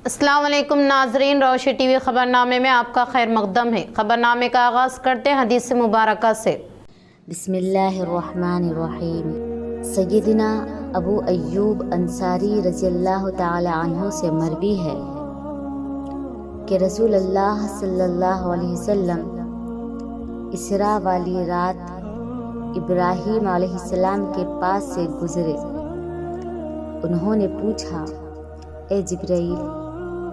السلام علیکم ناظرین، روشنی ٹی وی خبرنامے میں آپ کا خیر مقدم ہے۔ خبرنامے کا آغاز کرتے ہیں حدیث مبارکہ سے۔ بسم اللہ الرحمن الرحیم۔ سیدنا ابو ایوب انصاری رضی اللہ تعالی عنہ سے مروی ہے کہ رسول اللہ صلی اللہ علیہ وسلم اسراء والی رات ابراہیم علیہ السلام کے پاس سے گزرے۔ انہوں نے پوچھا، اے جبرائیل،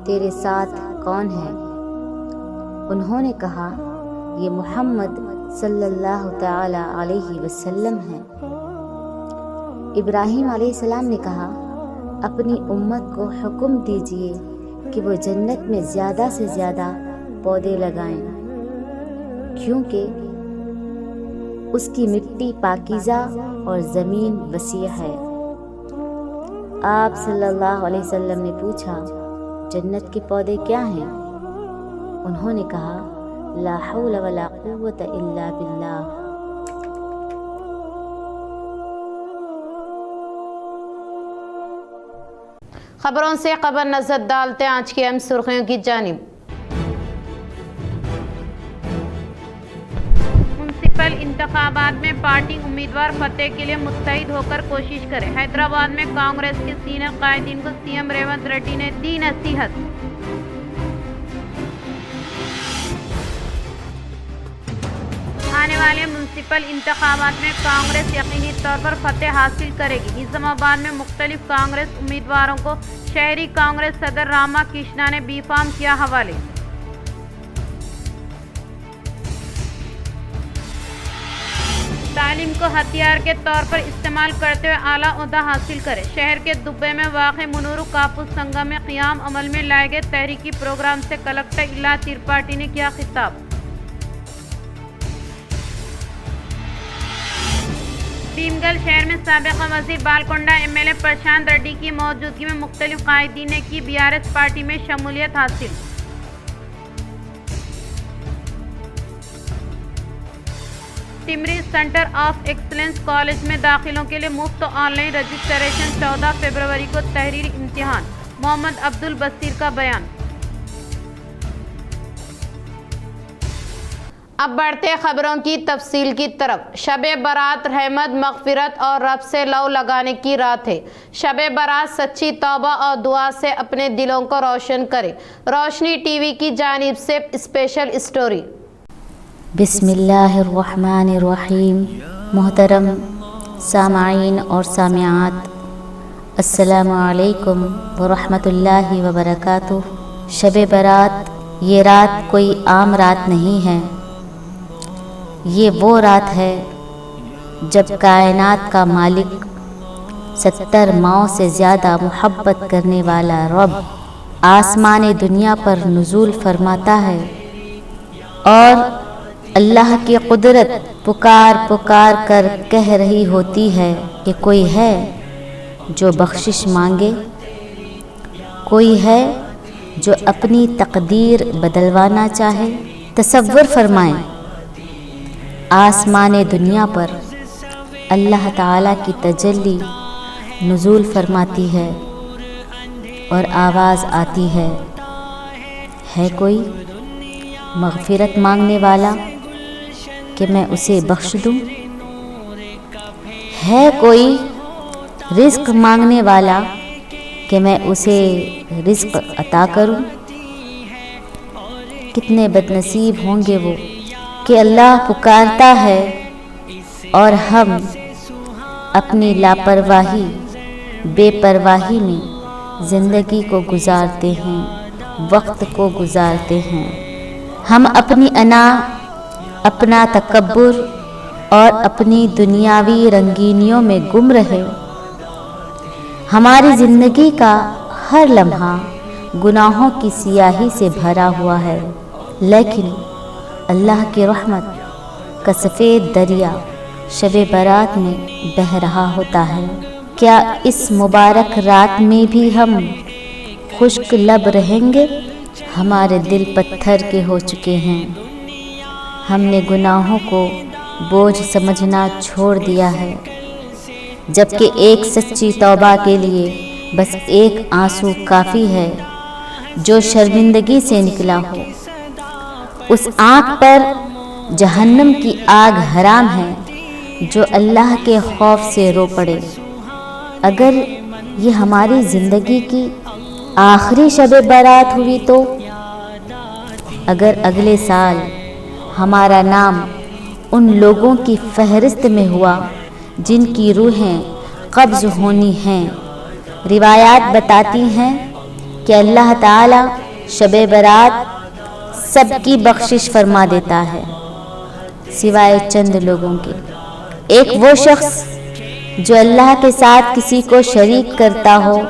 تیرے ساتھ کون ہے؟ انہوں نے کہا، یہ محمد صلی اللہ تعالی علیہ وسلم ہیں۔ ابراہیم علیہ السلام نے کہا، اپنی امت کو حکم دیجئے کہ وہ جنت میں زیادہ سے زیادہ پودے لگائیں، کیونکہ اس کی مٹی پاکیزہ اور زمین وسیع ہے۔ آپ صلی اللہ علیہ وسلم نے پوچھا، جنت کے پودے کیا ہیں؟ انہوں نے کہا، لا حول ولا قوت الا باللہ۔ خبروں سے خبر نظر ڈالتے ہیں آج کی اہم سرخیوں کی جانب۔ منسپل انتخابات میں پارٹی امیدوار فتح کے لیے متحد ہو کر کوشش کرے۔ حیدرآباد میں کانگریس کے سینئر قائدین کو سی ایم ریونت ریڈی نے دی نصیحت۔ آنے والے منسپل انتخابات میں کانگریس یقینی طور پر فتح حاصل کرے گی۔ نظام آباد میں مختلف کانگریس امیدواروں کو شہری کانگریس صدر راما کرشنا نے بی فارم کیا حوالے۔ تعلیم کو ہتھیار کے طور پر استعمال کرتے ہوئے اعلیٰ عہدہ حاصل کرے۔ شہر کے دبے میں واقع منورو کاپوس سنگم میں قیام عمل میں لائے گئے تحریکی پروگرام سے کلکٹر الا ترپاٹھی نے کیا خطاب۔ بھیمگل شہر میں سابق وزیر Balkonda M L A Prashant Reddy کی موجودگی میں مختلف قائدین نے کی بی آر ایس پارٹی میں شمولیت حاصل۔ ٹمری سینٹر آف ایکسلنس کالج میں داخلوں کے لیے مفت آن لائن رجسٹریشن 14 فروری کو تحریری امتحان۔ محمد عبدالبصیر کا بیان۔ اب بڑھتے خبروں کی تفصیل کی طرف۔ شب برات رحمت، مغفرت اور رب سے لو لگانے کی رات ہے۔ شب برات سچی توبہ اور دعا سے اپنے دلوں کو روشن کرے۔ روشنی ٹی وی کی جانب سے اسپیشل اسٹوری۔ بسم اللہ الرحمن الرحیم۔ محترم سامعین اور سامعات، السلام علیکم ورحمۃ اللہ وبرکاتہ۔ شب برات یہ رات کوئی عام رات نہیں ہے، یہ وہ رات ہے جب کائنات کا مالک 70 ماؤں سے زیادہ محبت کرنے والا رب آسمان دنیا پر نزول فرماتا ہے، اور اللہ کی قدرت پکار پکار کر کہہ رہی ہوتی ہے کہ کوئی ہے جو بخشش مانگے، کوئی ہے جو اپنی تقدیر بدلوانا چاہے۔ تصور فرمائیں، آسمان دنیا پر اللہ تعالیٰ کی تجلی نزول فرماتی ہے اور آواز آتی ہے کوئی مغفرت مانگنے والا کہ میں اسے بخش دوں؟ ہے کوئی رزق مانگنے والا کہ میں اسے رزق عطا کروں؟ کتنے بد نصیب ہوں گے وہ کہ اللہ پکارتا ہے اور ہم اپنی لاپرواہی، بے پرواہی میں زندگی کو گزارتے ہیں، وقت کو گزارتے ہیں۔ ہم اپنی انا، اپنا تکبر اور اپنی دنیاوی رنگینیوں میں گم رہے۔ ہماری زندگی کا ہر لمحہ گناہوں کی سیاہی سے بھرا ہوا ہے، لیکن اللہ کی رحمت کا سفید دریا شب برات میں بہہ رہا ہوتا ہے۔ کیا اس مبارک رات میں بھی ہم خشک لب رہیں گے؟ ہمارے دل پتھر کے ہو چکے ہیں، ہم نے گناہوں کو بوجھ سمجھنا چھوڑ دیا ہے، جبکہ ایک سچی توبہ کے لیے بس ایک آنسو کافی ہے۔ جو شرمندگی سے نکلا ہو، اس آنکھ پر جہنم کی آگ حرام ہے جو اللہ کے خوف سے رو پڑے۔ اگر یہ ہماری زندگی کی آخری شب برات ہوئی تو اگر اگلے سال ہمارا نام ان لوگوں کی فہرست میں ہوا جن کی روحیں قبض ہونی ہیں، روایات بتاتی ہیں کہ اللہ تعالی شب برات سب کی بخشش فرما دیتا ہے سوائے چند لوگوں کے۔ ایک وہ شخص جو اللہ کے ساتھ کسی کو شریک کرتا ہو،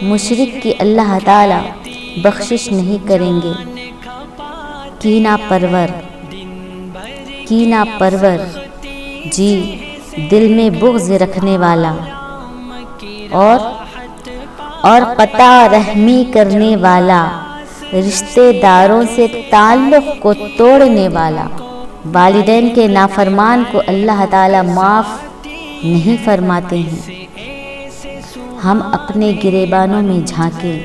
مشرک کی اللہ تعالی بخشش نہیں کریں گے۔ کینہ پرور جی دل میں بغض رکھنے والا اور قطع رحمی کرنے والا، رشتہ داروں سے تعلق کو توڑنے والا، والدین کے نافرمان کو اللہ تعالی معاف نہیں فرماتے ہیں۔ ہم اپنے گریبانوں میں جھانکیں،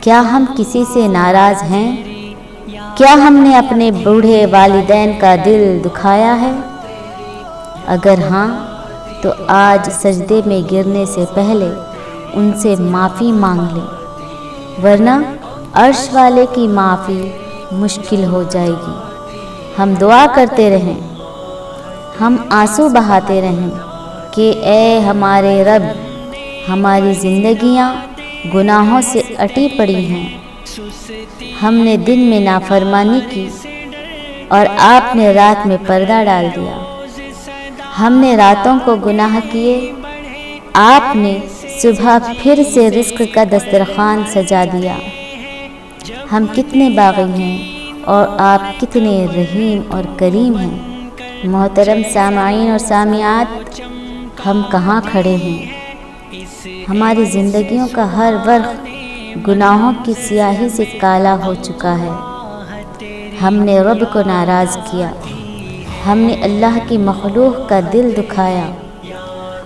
کیا ہم کسی سے ناراض ہیں؟ کیا ہم نے اپنے بوڑھے والدین کا دل دکھایا ہے؟ اگر ہاں تو آج سجدے میں گرنے سے پہلے ان سے معافی مانگ لیں، ورنہ عرش والے کی معافی مشکل ہو جائے گی۔ ہم دعا کرتے رہیں، ہم آنسو بہاتے رہیں کہ اے ہمارے رب، ہماری زندگیاں گناہوں سے اٹی پڑی ہیں، ہم نے دن میں نافرمانی کی اور آپ نے رات میں پردہ ڈال دیا، ہم نے راتوں کو گناہ کیے، آپ نے صبح پھر سے رزق کا دسترخوان سجا دیا۔ ہم کتنے باغی ہیں اور آپ کتنے رحیم اور کریم ہیں۔ محترم سامعین اور سامعات، ہم کہاں کھڑے ہیں؟ ہماری زندگیوں کا ہر ورق گناہوں کی سیاہی سے کالا ہو چکا ہے۔ ہم نے رب کو ناراض کیا، ہم نے اللہ کی مخلوق کا دل دکھایا،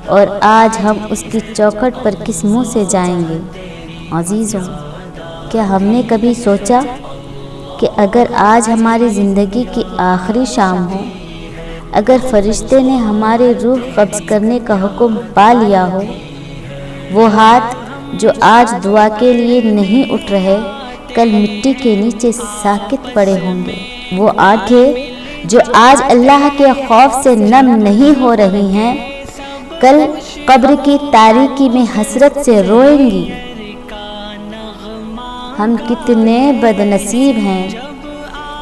اور آج ہم اس کی چوکھٹ پر کس منہ سے جائیں گے؟ عزیزوں، کیا ہم نے کبھی سوچا کہ اگر آج ہماری زندگی کی آخری شام ہو، اگر فرشتے نے ہماری روح قبض کرنے کا حکم پا لیا ہو، وہ ہاتھ جو آج دعا کے لیے نہیں اٹھ رہے کل مٹی کے نیچے ساکت پڑے ہوں گے، وہ آنکھیں جو آج اللہ کے خوف سے نم نہیں ہو رہی ہیں کل قبر کی تاریکی میں حسرت سے روئیں گی۔ ہم کتنے بد نصیب ہیں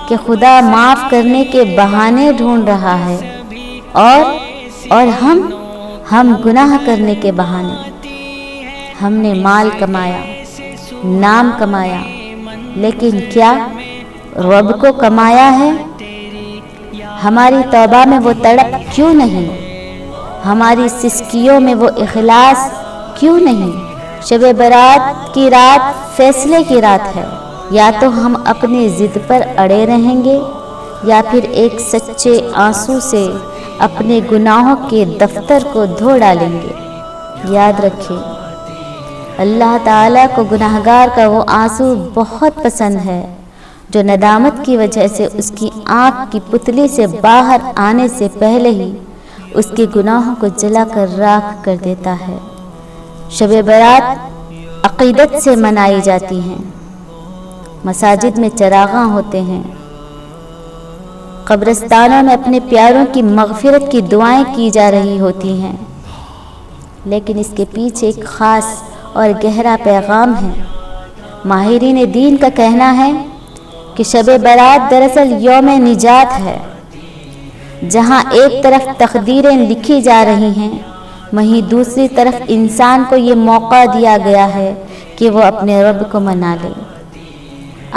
کہ خدا معاف کرنے کے بہانے ڈھونڈ رہا ہے اور ہم گناہ کرنے کے بہانے۔ ہم نے مال کمایا، نام کمایا، لیکن کیا رب کو کمایا ہے؟ ہماری توبہ میں وہ تڑپ کیوں نہیں؟ ہماری سسکیوں میں وہ اخلاص کیوں نہیں؟ شب برات کی رات فیصلے کی رات ہے، یا تو ہم اپنی ضد پر اڑے رہیں گے یا پھر ایک سچے آنسو سے اپنے گناہوں کے دفتر کو دھو ڈالیں گے۔ یاد رکھیں، اللہ تعالیٰ کو گناہگار کا وہ آنسو بہت پسند ہے جو ندامت کی وجہ سے اس کی آنکھ کی پتلی سے باہر آنے سے پہلے ہی اس کے گناہوں کو جلا کر راکھ کر دیتا ہے۔ شب برات عقیدت سے منائی جاتی ہیں، مساجد میں چراغاں ہوتے ہیں، قبرستانوں میں اپنے پیاروں کی مغفرت کی دعائیں کی جا رہی ہوتی ہیں، لیکن اس کے پیچھے ایک خاص اور گہرا پیغام ہے۔ ماہرین دین کا کہنا ہے کہ شب برات دراصل یوم نجات ہے، جہاں ایک طرف تقدیریں لکھی جا رہی ہیں، وہیں دوسری طرف انسان کو یہ موقع دیا گیا ہے کہ وہ اپنے رب کو منا لے۔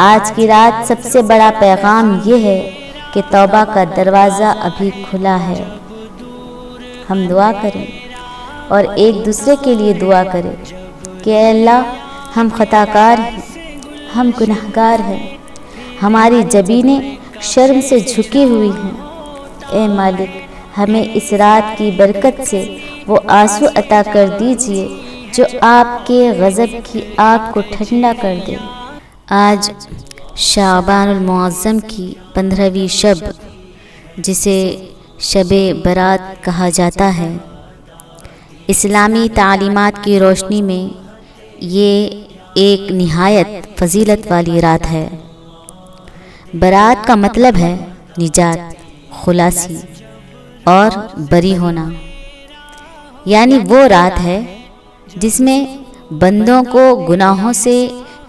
آج کی رات سب سے بڑا پیغام یہ ہے کہ توبہ کا دروازہ ابھی کھلا ہے۔ ہم دعا کریں اور ایک دوسرے کے لیے دعا کریں کہ اے اللہ، ہم خطا کار ہیں، ہم گناہگار ہیں، ہماری جبینیں شرم سے جھکی ہوئی ہیں۔ اے مالک، ہمیں اس رات کی برکت سے وہ آنسو عطا کر دیجئے جو آپ کے غضب کی آگ کو ٹھنڈا کر دے۔ آج شعبان المعظم کی 15ویں شب جسے شب برات کہا جاتا ہے، اسلامی تعلیمات کی روشنی میں یہ ایک نہایت فضیلت والی رات ہے۔ برات کا مطلب ہے نجات، خلاصی اور بری ہونا، یعنی وہ رات ہے جس میں بندوں کو گناہوں سے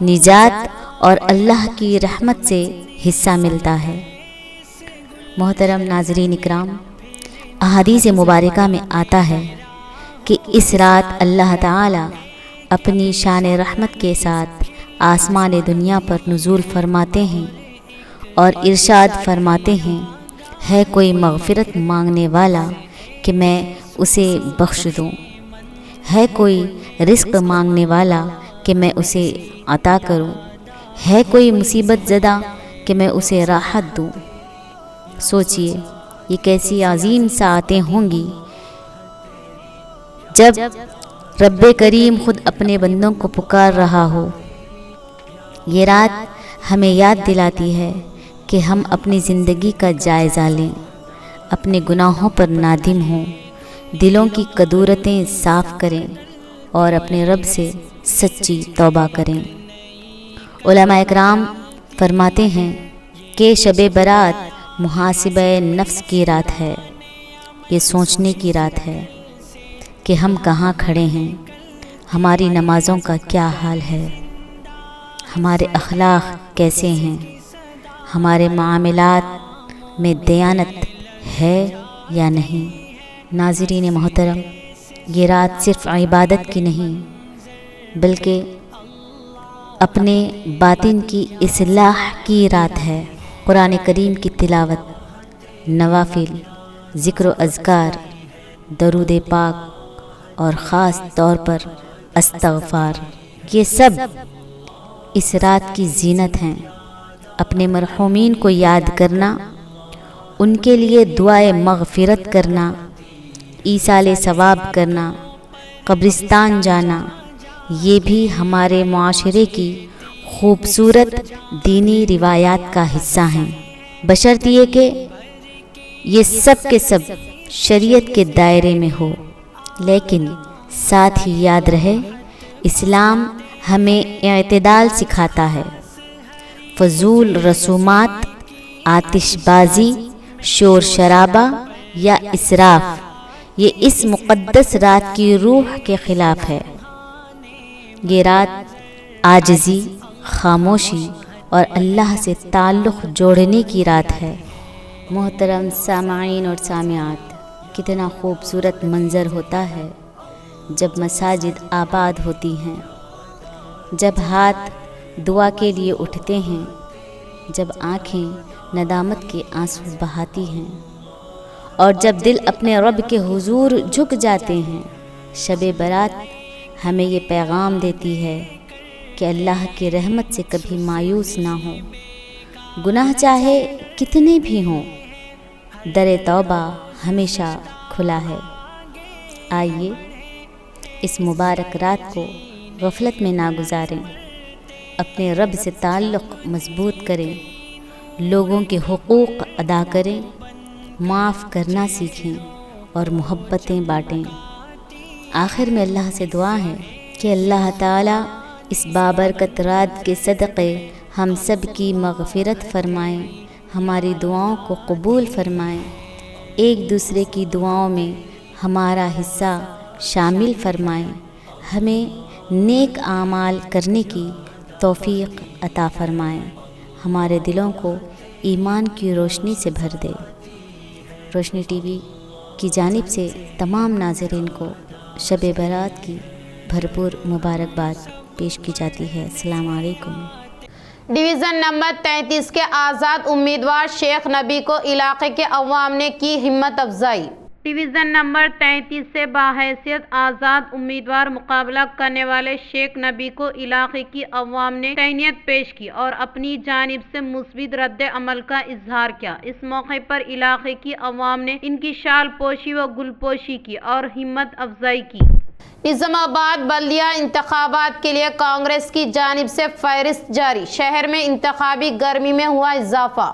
نجات اور اللہ کی رحمت سے حصہ ملتا ہے۔ محترم ناظرین اکرام، احادیث مبارکہ میں آتا ہے کہ اس رات اللہ تعالی اپنی شان رحمت کے ساتھ آسمان دنیا پر نزول فرماتے ہیں اور ارشاد فرماتے ہیں، ہے کوئی مغفرت مانگنے والا کہ میں اسے بخش دوں، ہے کوئی رزق مانگنے والا کہ میں اسے عطا کروں، ہے کوئی مصیبت زدہ کہ میں اسے راحت دوں۔ سوچئے یہ کیسی عظیم ساعتیں ہوں گی جب رب کریم خود اپنے بندوں کو پکار رہا ہو۔ یہ رات ہمیں یاد دلاتی ہے کہ ہم اپنی زندگی کا جائزہ لیں، اپنے گناہوں پر نادم ہوں، دلوں کی کدورتیں صاف کریں اور اپنے رب سے سچی توبہ کریں۔ علماء اکرام فرماتے ہیں کہ شب برات محاسبہ نفس کی رات ہے، یہ سوچنے کی رات ہے کہ ہم کہاں کھڑے ہیں، ہماری نمازوں کا کیا حال ہے، ہمارے اخلاق کیسے ہیں، ہمارے معاملات میں دیانت ہے یا نہیں۔ ناظرین محترم، یہ رات صرف عبادت کی نہیں بلکہ اپنے باطن کی اصلاح کی رات ہے۔ قرآن کریم کی تلاوت، نوافل، ذکر و اذکار، درود پاک اور خاص طور پر استغفار، یہ سب اس رات کی زینت ہیں۔ اپنے مرحومین کو یاد کرنا، ان کے لیے دعائے مغفرت کرنا، ایصال ثواب کرنا، قبرستان جانا، یہ بھی ہمارے معاشرے کی خوبصورت دینی روایات کا حصہ ہیں، بشرط یہ کہ یہ سب کے سب شریعت کے دائرے میں ہو۔ لیکن ساتھ ہی یاد رہے، اسلام ہمیں اعتدال سکھاتا ہے۔ فضول رسومات، آتش بازی، شور شرابہ یا اسراف یہ اس مقدس رات کی روح کے خلاف ہے۔ یہ رات عاجزی، خاموشی اور اللہ سے تعلق جوڑنے کی رات ہے۔ محترم سامعین اور سامعات، کتنا خوبصورت منظر ہوتا ہے جب مساجد آباد ہوتی ہیں، جب ہاتھ دعا کے لیے اٹھتے ہیں، جب آنکھیں ندامت کے آنسو بہاتی ہیں اور جب دل اپنے رب کے حضور جھک جاتے ہیں۔ شب برات ہمیں یہ پیغام دیتی ہے کہ اللہ کی رحمت سے کبھی مایوس نہ ہو، گناہ چاہے کتنے بھی ہوں، در توبہ ہمیشہ کھلا ہے۔ آئیے اس مبارک رات کو غفلت میں نہ گزاریں، اپنے رب سے تعلق مضبوط کریں، لوگوں کے حقوق ادا کریں، معاف کرنا سیکھیں اور محبتیں بانٹیں۔ آخر میں اللہ سے دعا ہے کہ اللہ تعالیٰ اس بابرکت رات کے صدقے ہم سب کی مغفرت فرمائیں، ہماری دعاؤں کو قبول فرمائیں، ایک دوسرے کی دعاؤں میں ہمارا حصہ شامل فرمائیں، ہمیں نیک اعمال کرنے کی توفیق عطا فرمائیں، ہمارے دلوں کو ایمان کی روشنی سے بھر دے۔ روشنی ٹی وی کی جانب سے تمام ناظرین کو شب برات کی بھرپور مبارکباد پیش کی جاتی ہے۔ السلام علیکم۔ ڈویژن نمبر 33 کے آزاد امیدوار شیخ نبی کو علاقے کے عوام نے کی ہمت افزائی۔ ڈویژن نمبر 33 سے بحیثیت آزاد امیدوار مقابلہ کرنے والے شیخ نبی کو علاقے کی عوام نے تعینیت پیش کی اور اپنی جانب سے مثبت رد عمل کا اظہار کیا۔ اس موقع پر علاقے کی عوام نے ان کی شال پوشی و گل پوشی کی اور ہمت افزائی کی۔ نظام آباد بلدیہ انتخابات کے لیے کانگریس کی جانب سے فہرست جاری، شہر میں انتخابی گرمی میں ہوا اضافہ۔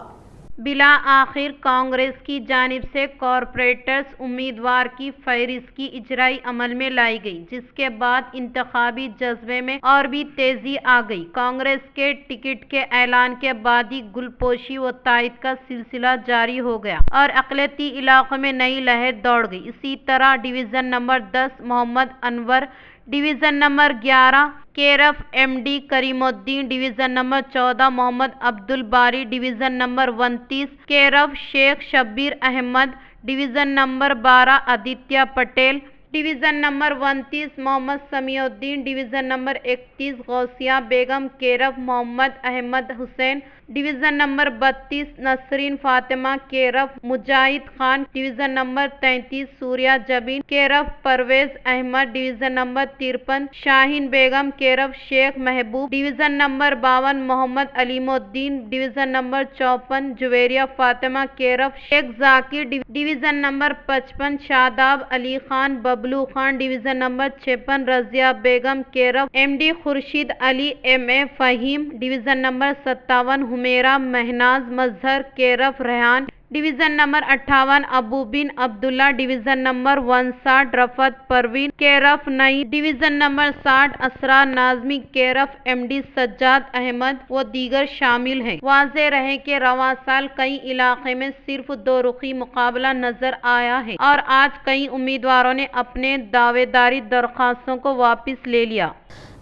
بالآخر کانگریس کی جانب سے کارپوریٹرز امیدوار کی فہرست کی اجرائی عمل میں لائی گئی، جس کے بعد انتخابی جذبے میں اور بھی تیزی آ گئی۔ کانگریس کے ٹکٹ کے اعلان کے بعد ہی گلپوشی و تائید کا سلسلہ جاری ہو گیا اور اقلیتی علاقوں میں نئی لہر دوڑ گئی۔ اسی طرح division number 10 Mohammed Anwar, division number 11 کیرف M D Kareemuddin, division number 14 Mohammed Abdul Bari, division number 29 کیرف Sheikh Shabbir Ahmed, division number 12 Aditya Patel, division number 29 Mohammed Samiuddin, division number 31 Ghousia Begum کیرف محمد احمد حسین، ڈویژن نمبر 32 نسرین فاطمہ کیرف مجاہد خان، ڈویژن نمبر 33 سوریہ جبین کیرف پرویز احمد، ڈویژن نمبر 53 شاہین بیگم کیرف شیخ محبوب، ڈویژن نمبر 52 محمد علیم الدین، ڈویژن نمبر 54 جویریہ فاطمہ کیرف شیخ ذاکر، ڈویژن نمبر 55 شاداب علی خان ببلو خان، ڈویژن نمبر 56 رضیہ بیگم کیرف M D Khurshid علی M اے Fahim, division number 57 Humaira Mahnaz مظہر کیرف Rehan, division number 58 ابو بن عبداللہ، division number 59 رفعت پروین کیرف نئی، division number 60 اسرا نازمی کیرف M D Sajjad Ahmad و دیگر شامل ہیں۔ واضح رہے کہ رواں سال کئی علاقے میں صرف دو رخی مقابلہ نظر آیا ہے اور آج کئی امیدواروں نے اپنے دعوے داری درخواستوں کو واپس لے لیا۔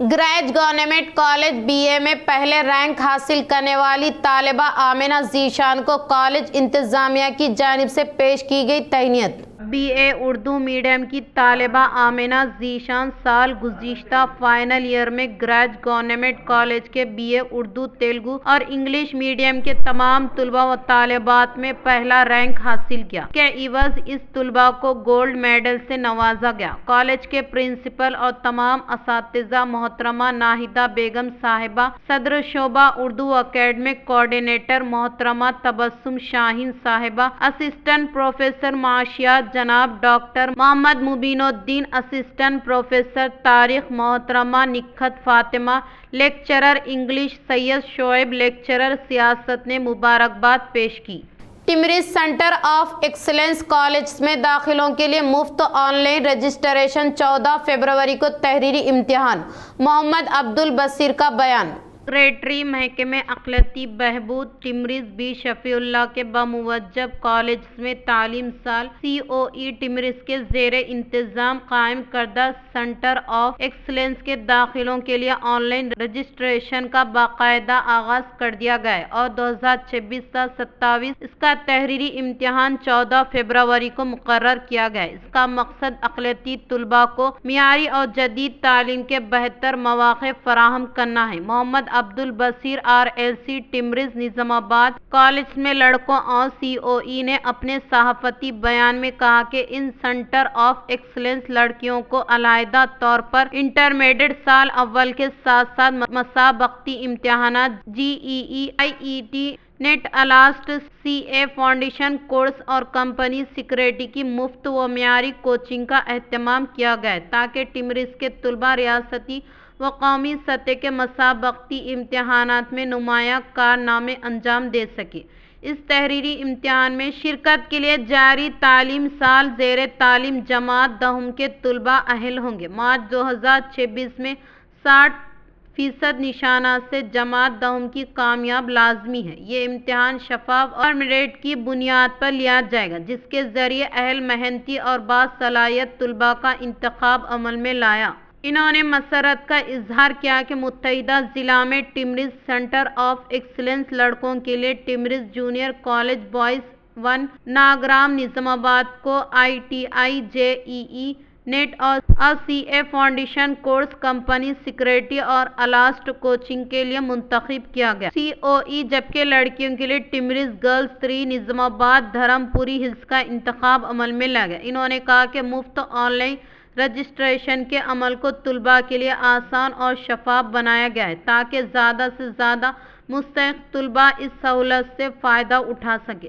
گریج گورنمنٹ کالج بی اے میں پہلے رینک حاصل کرنے والی طالبہ آمنہ ذیشان کو کالج انتظامیہ کی جانب سے پیش کی گئی تہنیت۔ بی اے اردو میڈیم کی طالبہ آمنہ ذیشان سال گزشتہ فائنل ایئر میں گریج گورنمنٹ کالج کے بی اے اردو تیلگو اور انگلش میڈیم کے تمام طلبہ و طالبات میں پہلا رینک حاصل کیا۔ اس کے عوض اس طلبہ کو گولڈ میڈل سے نوازا گیا۔ کالج کے پرنسپل اور تمام اساتذہ محترمہ ناہیدہ بیگم صاحبہ، صدر شعبہ اردو اکیڈمک کوآرڈینیٹر محترمہ تبسم شاہین صاحبہ، اسسٹنٹ پروفیسر معاشیات جناب ڈاکٹر محمد مبین الدین، اسسٹنٹ پروفیسر تاریخ محترمہ نکہت فاطمہ، لیکچرر انگلش سید شعیب، لیکچرر سیاست نے مبارکباد پیش کی۔ ٹمرز سینٹر آف ایکسلنس کالج میں داخلوں کے لیے مفت آن لائن رجسٹریشن، 14 فروری کو تحریری امتحان، محمد عبدالبصیر کا بیان۔ سیکریٹری محکمہ اقلیتی بہبود ٹمرز بی شفیع اللہ کے بموجب کالج میں تعلیم سال سی او ای ٹمرز کے زیر انتظام قائم کردہ سینٹر آف ایکسلنس کے داخلوں کے لیے آن لائن رجسٹریشن کا باقاعدہ آغاز کر دیا گیا اور 2026 تا 27 اس کا تحریری امتحان 14 فروری کو مقرر کیا گیا۔ اس کا مقصد اقلیتی طلباء کو معیاری اور جدید تعلیم کے بہتر مواقع فراہم کرنا ہے۔ محمد عبدالبصیر آر ایل سی ٹمرز نظام آباد کالج میں لڑکوں اور سی او ای نے اپنے صحافتی بیان میں کہا کہ ان سینٹر آف ایکسلنس لڑکیوں کو علیحدہ طور پر انٹرمیڈیٹ سال اول کے ساتھ ساتھ مسابقتی امتحانات جی ای ای، آئی ای ٹی، نیٹ الاسٹ، سی اے فاؤنڈیشن کورس اور کمپنی سیکریٹری کی مفت و معیاری کوچنگ کا اہتمام کیا گیا تاکہ ٹمرز کے طلباء ریاستی و قومی سطح کے مسابقتی امتحانات میں نمایاں کارنامے انجام دے سکے۔ اس تحریری امتحان میں شرکت کے لیے جاری تعلیم سال زیر تعلیم جماعت دہم کے طلباء اہل ہوں گے۔ مارچ 2026 میں 60% نشانات سے جماعت دہم کی کامیاب لازمی ہے۔ یہ امتحان شفاف اور میرٹ کی بنیاد پر لیا جائے گا، جس کے ذریعے اہل، محنتی اور باصلاحیت طلباء کا انتخاب عمل میں لایا۔ انہوں نے مسرت کا اظہار کیا کہ متحدہ ضلع میں ٹمرز سینٹر آف ایکسلنس لڑکوں کے لیے ٹمرز جونیئر کالج بوائز 1 ناگرام نظام آباد کو I T I, J E E, net اور سی اے فاؤنڈیشن کورس، کمپنی سیکریٹری اور الاسٹ کوچنگ کے لیے منتخب کیا گیا۔ سی او ای، جبکہ لڑکیوں کے لیے ٹمرز گرلز 3 نظام آباد دھرم پوری ہلز کا انتخاب عمل میں لایا گیا۔ انہوں نے کہا کہ مفت آن لائن رجسٹریشن کے عمل کو طلباء کے لیے آسان اور شفاف بنایا گیا ہے تاکہ زیادہ سے زیادہ مستحق طلباء اس سہولت سے فائدہ اٹھا سکیں۔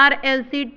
RLC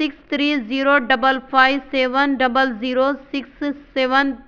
6305570067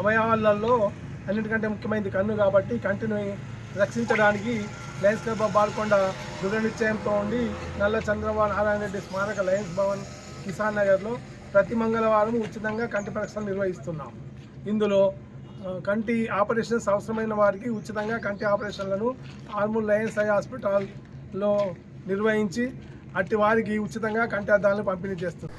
అవయవాలలో అన్నిటికంటే ముఖ్యమైనది కన్ను కాబట్టి కంటిని రక్షించడానికి లయన్స్ క్లబ్ ఆఫ్ బాల్కొండ దృఢ నిశ్చయంతో ఉండి నల్ల చంద్రబాబు నారాయణ రెడ్డి స్మారక లయన్స్ భవన్ కిసాన్ నగర్లో ప్రతి మంగళవారం ఉచితంగా కంటి పరీక్షలు నిర్వహిస్తున్నాం. ఇందులో కంటి ఆపరేషన్స్ అవసరమైన వారికి ఉచితంగా కంటి ఆపరేషన్లను ఆర్ముల్ లయన్స్ ఐ హాస్పిటల్లో నిర్వహించి అట్టి వారికి ఉచితంగా కంటి అద్దాలను పంపిణీ చేస్తున్నాం.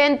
10th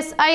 SI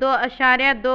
2.2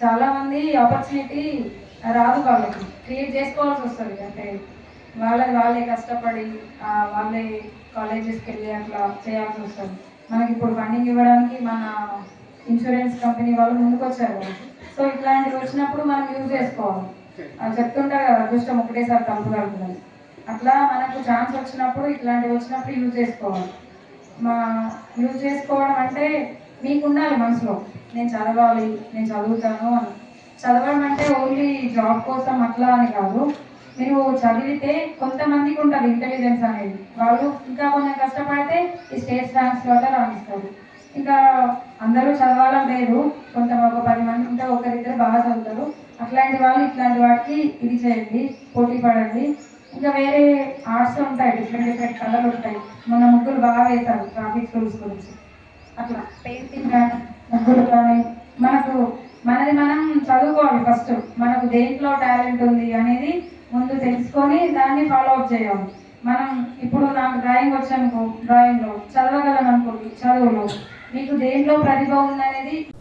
చాలా మంది ఆపర్చునిటీ రాదు వాళ్ళకి క్రియేట్ చేసుకోవాల్సి వస్తుంది. అంటే వాళ్ళే కష్టపడి వాళ్ళే కాలేజెస్కి వెళ్ళి అట్లా చేయాల్సి వస్తుంది. మనకి ఇప్పుడు ఫండింగ్ ఇవ్వడానికి మన ఇన్సూరెన్స్ కంపెనీ వాళ్ళు ముందుకు వచ్చారు. సో ఇట్లాంటివి వచ్చినప్పుడు మనం యూజ్ చేసుకోవాలి. చెప్తుంటారు కదా, అదృష్టం ఒకటేసారి తలుపు కలుగుతుంది. అట్లా మనకు ఛాన్స్ వచ్చినప్పుడు ఇట్లాంటివి వచ్చినప్పుడు యూజ్ చేసుకోవాలి. యూజ్ చేసుకోవడం అంటే మీకు ఉండాలి మనసులో, నేను చదవాలి, నేను చదువుతాను అని. చదవడం అంటే ఓన్లీ జాబ్ కోసం అట్లా అని కాదు. మీరు చదివితే కొంతమందికి ఉంటుంది ఇంటెలిజెన్స్ అనేది, వాళ్ళు ఇంకా కొంచెం కష్టపడితే ఈ స్టేట్ ర్యాంక్స్ వల్ల రాణిస్తారు. ఇంకా అందరూ చదవాలని లేదు, కొంత ఒక 10 మంది ఉంటే ఒకరిద్దరు బాగా చదువుతారు. అట్లాంటి వాళ్ళు ఇట్లాంటి వాటికి ఇది చేయండి, పోటీ పడండి. ఇంకా వేరే ఆర్ట్స్ ఉంటాయి, డిఫరెంట్ కలర్లు ఉంటాయి. మన ముగ్గులు బాగా వేశారు ట్రాఫిక్ రూల్స్ గురించి, అట్లా పెయింటింగ్ కానీ ముగ్గులు కానీ మనది మనం చదువుకోవాలి. ఫస్ట్ మనకు దేంట్లో టాలెంట్ ఉంది అనేది ముందు తెలుసుకొని దాన్ని ఫాలో అప్ చేయాలి. మనం ఇప్పుడు నాకు డ్రాయింగ్ వచ్చనుకో, డ్రాయింగ్లో చదవగలను అనుకోండి, చదువులో మీకు దేంట్లో ప్రతిభ ఉందనేది.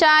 4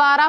12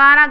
12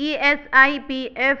ESIPF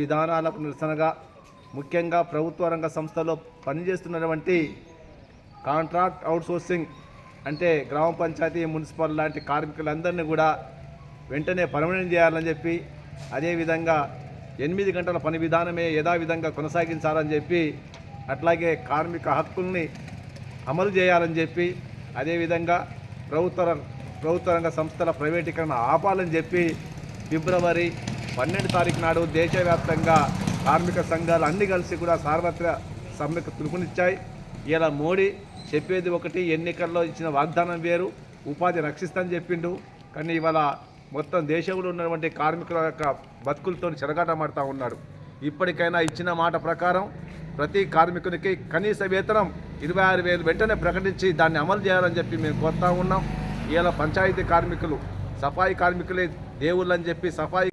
విధానాలకు నిరసనగా ముఖ్యంగా ప్రభుత్వ రంగ సంస్థలో పనిచేస్తున్నటువంటి కాంట్రాక్ట్ అవుట్సోర్సింగ్ అంటే గ్రామ పంచాయతీ మున్సిపల్ లాంటి కార్మికులందరినీ కూడా వెంటనే పర్మనెంట్ చేయాలని చెప్పి, అదేవిధంగా 8 గంటల పని విధానమే యథావిధంగా కొనసాగించాలని చెప్పి, అట్లాగే కార్మిక హక్కుల్ని అమలు చేయాలని చెప్పి, అదేవిధంగా ప్రభుత్వ రంగ సంస్థల ప్రైవేటీకరణ ఆపాలని చెప్పి ఫిబ్రవరి 12 తారీఖు నాడు దేశవ్యాప్తంగా కార్మిక సంఘాలు అన్నీ కలిసి కూడా సార్వత్రిక సమ్మెకు పిలుపునిచ్చాయి. ఇలా మోడీ చెప్పేది ఒకటి, ఎన్నికల్లో ఇచ్చిన వాగ్దానం వేరు, ఉపాధి రక్షిస్తానని చెప్పిండు. కానీ ఇవాళ మొత్తం దేశంలో ఉన్నటువంటి కార్మికుల యొక్క బతుకులతో చెరగాటమాడుతూ ఉన్నాడు. ఇప్పటికైనా ఇచ్చిన మాట ప్రకారం ప్రతి కార్మికునికి కనీస వేతనం 26,000 వెంటనే ప్రకటించి దాన్ని అమలు చేయాలని చెప్పి మేము కోరుతా ఉన్నాం. ఇలా పంచాయతీ కార్మికులు సఫాయి కార్మికులే దేవుళ్ళని చెప్పి సఫాయి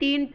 3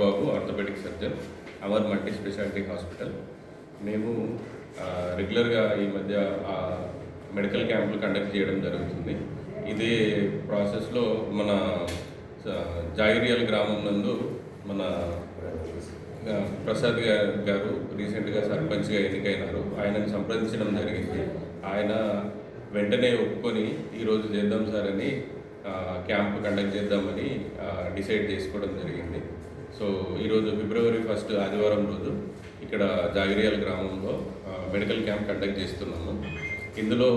Babu orthopaedic surgeon Amar multi speciality hospital. మేము రెగ్యులర్గా ఈ మధ్య మెడికల్ క్యాంపులు కండక్ట్ చేయడం జరుగుతుంది. ఇదే ప్రాసెస్లో మన జాగిరియాల గ్రామం నందు మన ప్రసాద్ గారు రీసెంట్గా సర్పంచ్గా ఎన్నికైనారు. ఆయనని సంప్రదించడం జరిగింది. ఆయన వెంటనే ఒప్పుకొని ఈరోజు చేద్దాం సార్ అని క్యాంప్ కండక్ట్ చేద్దామని డిసైడ్ చేసుకోవడం జరిగింది. సో ఈరోజు ఫిబ్రవరి 1 ఆదివారం రోజు ఇక్కడ జాగిరియాల గ్రామంలో మెడికల్ క్యాంప్ కండక్ట్ చేస్తున్నాము. ఇందులో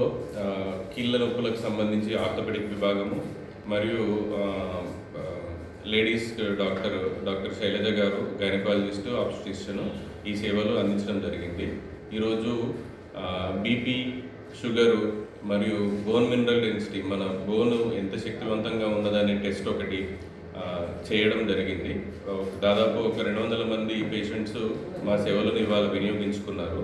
కీళ్ళ నొప్పులకు సంబంధించి ఆర్థోపెడిక్ విభాగము మరియు లేడీస్ డాక్టర్ శైలజ గారు గైనకాలజిస్టు ఆబ్స్టిషియన్ ఈ సేవలు అందించడం జరిగింది. ఈరోజు బీపీ, షుగరు మరియు బోన్ మినరల్ డెన్సిటీ, మన బోను ఎంత శక్తివంతంగా ఉన్నదనే టెస్ట్ ఒకటి చేయడం జరిగింది. దాదాపు ఒక 200 మంది పేషెంట్స్ మా సేవలను ఇవాళ వినియోగించుకున్నారు.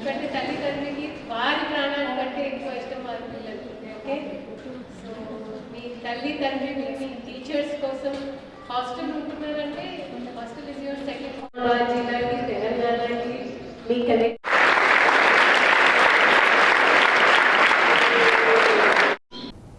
ఎందుకంటే తల్లిదండ్రులకి వారి ప్రాణాన్ని కంటే ఎక్కువ ఇష్టం వారి పిల్లలకి. ఓకే, సో మీ తల్లిదండ్రి మీ టీచర్స్ కోసం హాస్టల్ ఉంటున్నారంటే hostel is your second home. జిల్లాకి తెలంగాణకి మీ కనెక్ట్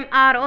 MRO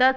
10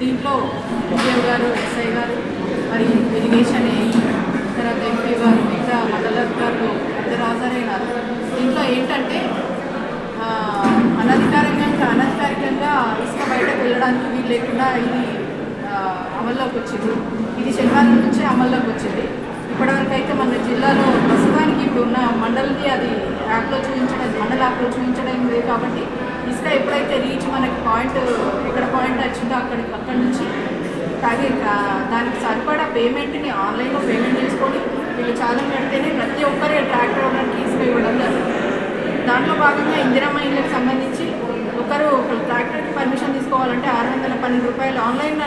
దీంట్లో డిఎం గారు, ఎస్ఐ గారు, మరి ఇరిగేషన్ తర్వాత ఎంపీ గారు, మిగతా మండలాధికారులు అందరూ హాజరైనారు. దీంట్లో ఏంటంటే అనధికారికంగా ఇసుక బయటకు వెళ్ళడానికి వీలు లేకుండా ఇది అమల్లోకి వచ్చింది. ఇది శనివారం నుంచే అమల్లోకి వచ్చింది. ఇప్పటివరకు అయితే మన జిల్లాలో ప్రస్తుతానికి ఇప్పుడు ఉన్న మండలికి అది యాప్లో చూపించడం, మండల యాప్లో చూపించడం లేదు. కాబట్టి ఇసుక ఎప్పుడైతే రీచ్ మనకి పాయింట్ ఎక్కడ పాయింట్ వచ్చిందో అక్కడి నుంచి దానికి సరిపడా పేమెంట్ని ఆన్లైన్లో పేమెంట్ చేసుకొని వీళ్ళు చాలా పెడితేనే ప్రతి ఒక్కరే ట్రాక్టర్ ఓనర్కి ఇసుక ఇవ్వడం జరుగుతుంది. దాంట్లో భాగంగా ఇందిరమ్మ ఇళ్ళకి సంబంధించి ఒక ట్రాక్టర్కి పర్మిషన్ తీసుకోవాలంటే 612 రూపాయలు ఆన్లైన్లో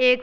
1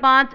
5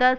10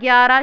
11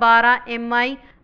12 MI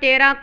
13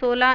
16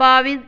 22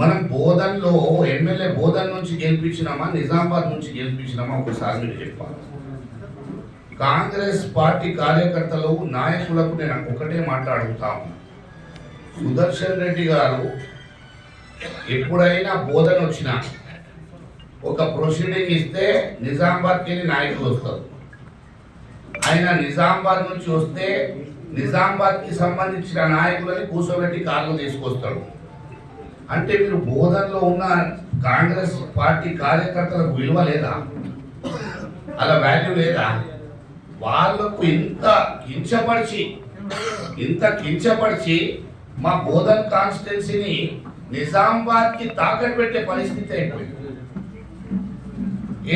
మనం బోధన్లో ఎమ్మెల్యే బోధన్ నుంచి గెలిపించినామా నిజామాబాద్ నుంచి గెలిపించినామా ఒకసారి మీరు చెప్పాలి. కాంగ్రెస్ పార్టీ కార్యకర్తలు నాయకులకు నేను ఒకటే మాట్లాడుతాను, సుదర్శన్ రెడ్డి గారు ఎప్పుడైనా బోధన్ వచ్చినా ఒక ప్రొసీడింగ్ ఇస్తే నిజామాబాద్కి వెళ్ళి నాయకులు వస్తారు. ఆయన నిజామాబాద్ నుంచి వస్తే నిజామాబాద్కి సంబంధించిన నాయకులని కూర్చోబెట్టి కార్లు తీసుకొస్తాడు. అంటే మీరు బోధనలో ఉన్న కాంగ్రెస్ పార్టీ కార్యకర్తలకు విలువ లేదా, అలా వాల్యూ లేదా? వాళ్ళకు ఇంత కించపరిచి మా బోధన్ కాన్స్టిట్యున్సీని నిజామాబాద్కి తాకట్టు పెట్టే పరిస్థితి అయిపోయింది.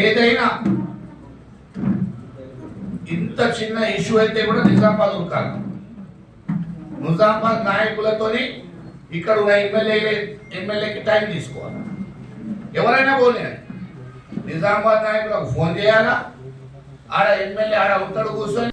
ఏదైనా ఇంత చిన్న ఇష్యూ అయితే కూడా నిజామాబాద్ ఉరకాలి. నిజామాబాద్ నాయకులతోని ఇక్కడ ఉన్న ఎమ్మెల్యేకి టైం తీసుకోవాలి. ఎవరైనా పోనీ నిజామాబాద్ నాయకులకు ఫోన్ చేయాలా, ఆడ ఎమ్మెల్యే ఆడ ఉంటాడు కూర్చొని.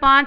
5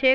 6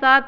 7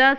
10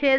6